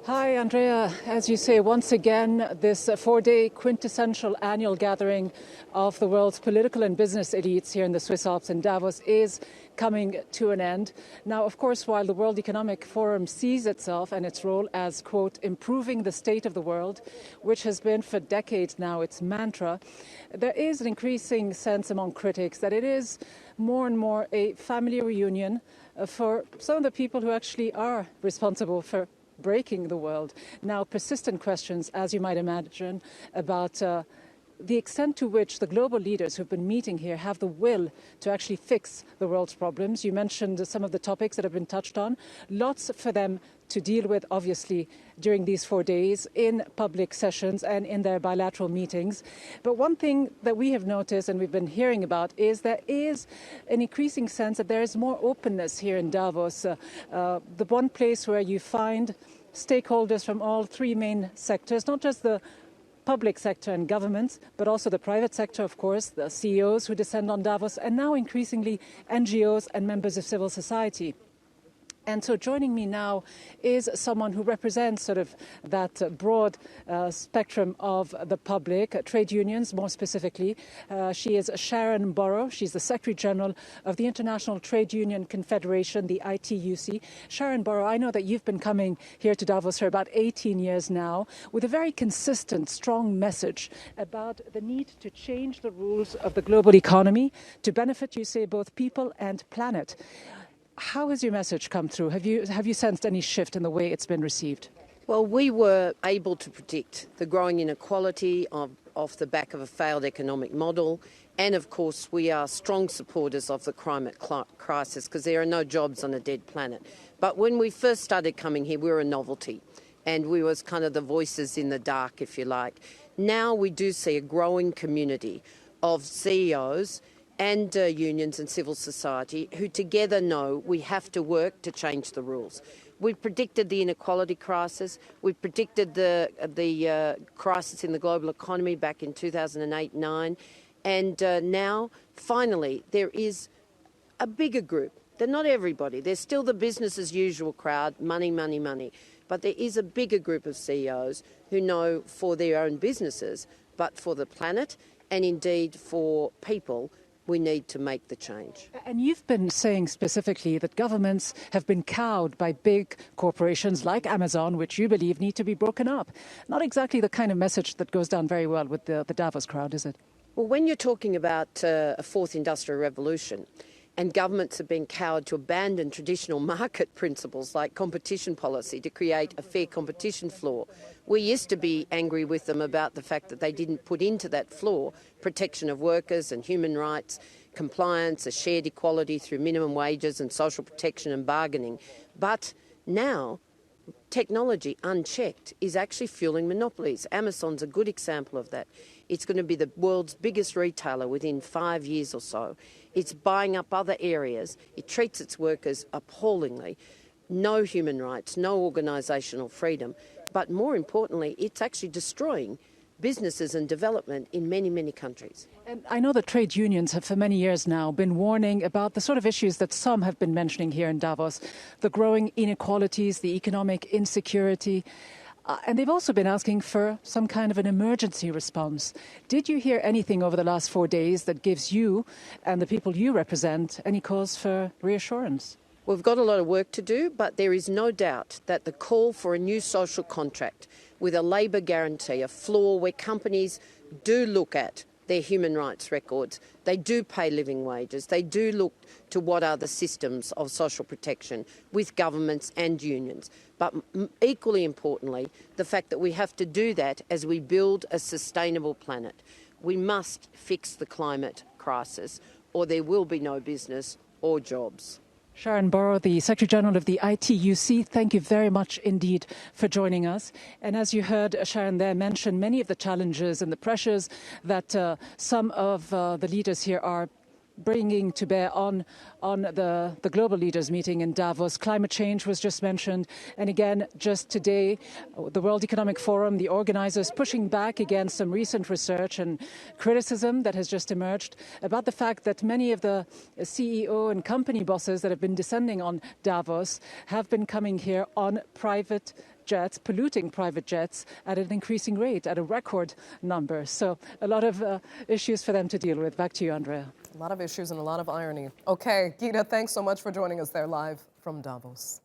Hi, Andrea. As you say, once again, this four-day quintessential annual gathering of the world's political and business elites here in the Swiss Alps in Davos is coming to an end. Now, of course, while the World Economic Forum sees itself and its role as, quote, improving the state of the world, which has been for decades now its mantra, there is an increasing sense among critics that it is more and more a family reunion for some of the people who actually are responsible for breaking the world. Now, persistent questions, as you might imagine, about the extent to which the global leaders who've been meeting here have the will to actually fix the world's problems. You mentioned some of the topics that have been touched on. Lots for them to deal with, obviously, during these 4 days in public sessions and in their bilateral meetings. But one thing that we have noticed and we've been hearing about is there is an increasing sense that there is more openness here in Davos. The one place where you find stakeholders from all three main sectors, not just the public sector and governments, but also the private sector, of course, the CEOs who descend on Davos, and now increasingly NGOs and members of civil society. And so joining me now is someone who represents sort of that broad spectrum of the public, trade unions more specifically. She is Sharon Burrow. She's the Secretary General of the International Trade Union Confederation, the ITUC. Sharon Burrow, I know that you've been coming here to Davos for about 18 years now with a very consistent, strong message about the need to change the rules of the global economy to benefit, you say, both people and planet. How has your message come through? Have you sensed any shift in the way it's been received? Well, we were able to predict the growing inequality off the back of a failed economic model. And, of course, we are strong supporters of the climate crisis because there are no jobs on a dead planet. But when we first started coming here, we were a novelty. And we was kind of the voices in the dark, if you like. Now we do see a growing community of CEOs and unions and civil society who together know we have to work to change the rules. We predicted the inequality crisis. We predicted the crisis in the global economy back in 2008-9. And now, finally, there is a bigger group. They're not everybody. There's still the business as usual crowd, money, money, money. But there is a bigger group of CEOs who know for their own businesses, but for the planet and indeed for people, we need to make the change. And you've been saying specifically that governments have been cowed by big corporations like Amazon, which you believe need to be broken up. Not exactly the kind of message that goes down very well with the Davos crowd, is it? Well, when you're talking about a fourth industrial revolution and governments have been cowed to abandon traditional market principles like competition policy to create a fair competition floor, we used to be angry with them about the fact that they didn't put into that floor protection of workers and human rights, compliance, a shared equality through minimum wages and social protection and bargaining. But now, technology unchecked is actually fueling monopolies. Amazon's a good example of that. It's going to be the world's biggest retailer within 5 years or so. It's buying up other areas. It treats its workers appallingly. No human rights, no organisational freedom. But more importantly, it's actually destroying businesses and development in many, many countries. And I know that trade unions have for many years now been warning about the sort of issues that some have been mentioning here in Davos, the growing inequalities, the economic insecurity. And they've also been asking for some kind of an emergency response. Did you hear anything over the last 4 days that gives you and the people you represent any cause for reassurance? We've got a lot of work to do, but there is no doubt that the call for a new social contract with a labour guarantee, a floor where companies do look at their human rights records, they do pay living wages, they do look to what are the systems of social protection with governments and unions. But equally importantly, the fact that we have to do that as we build a sustainable planet. We must fix the climate crisis or there will be no business or jobs. Sharon Burrow, the Secretary General of the ITUC, thank you very much indeed for joining us. And as you heard Sharon there mention many of the challenges and the pressures that some of the leaders here are bringing to bear on the global leaders meeting in Davos. Climate change was just mentioned. And again, just today, the World Economic Forum, the organizers pushing back against some recent research and criticism that has just emerged about the fact that many of the CEO and company bosses that have been descending on Davos have been coming here on private jets, polluting private jets at an increasing rate, at a record number. So a lot of issues for them to deal with. Back to you, Andrea. A lot of issues and a lot of irony. Okay, Ghida, thanks so much for joining us there live from Davos.